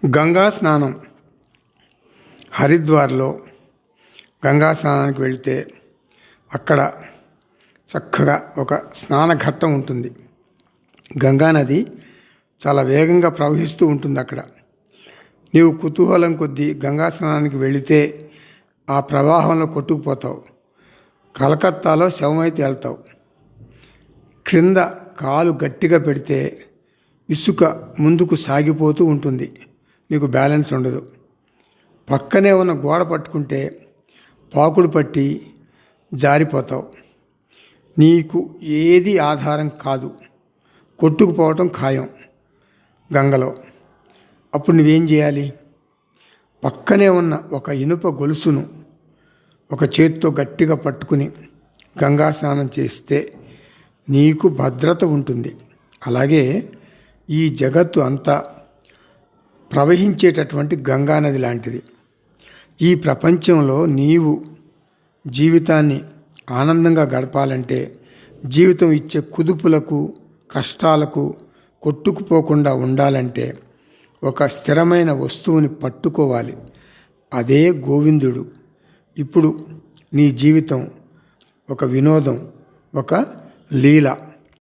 గంగా స్నానం. హరిద్వార్లో గంగా స్నానానికి వెళితే అక్కడ చక్కగా ఒక స్నాన ఘట్టం ఉంటుంది. గంగా నది చాలా వేగంగా ప్రవహిస్తూ ఉంటుంది అక్కడ. నీవు కుతూహలం కొద్దీ గంగా స్నానానికి వెళితే ఆ ప్రవాహంలో కొట్టుకుపోతావు. కలకత్తాలో శవమై తేలుతావు. క్రింద కాలు గట్టిగా పెడితే ఇసుక ముందుకు సాగిపోతూ ఉంటుంది. నీకు బ్యాలెన్స్ ఉండదు. పక్కనే ఉన్న గోడ పట్టుకుంటే పాకుడు పట్టి జారిపోతావు. నీకు ఏది ఆధారం కాదు, కొట్టుకుపోవటం ఖాయం గంగలో. అప్పుడు నువ్వేం చేయాలి? పక్కనే ఉన్న ఒక ఇనుప గొలుసును ఒక చేత్తో గట్టిగా పట్టుకుని గంగా స్నానం చేస్తే నీకు భద్రత ఉంటుంది. అలాగే ఈ జగత్తు అంతా ప్రవహించేటటువంటి గంగానది లాంటిది. ఈ ప్రపంచంలో నీవు జీవితాన్ని ఆనందంగా గడపాలంటే, జీవితం ఇచ్చే కుదుపులకు కష్టాలకు కొట్టుకుపోకుండా ఉండాలంటే ఒక స్థిరమైన వస్తువుని పట్టుకోవాలి. అదే గోవిందుడు. ఇప్పుడు నీ జీవితం ఒక వినోదం, ఒక లీల.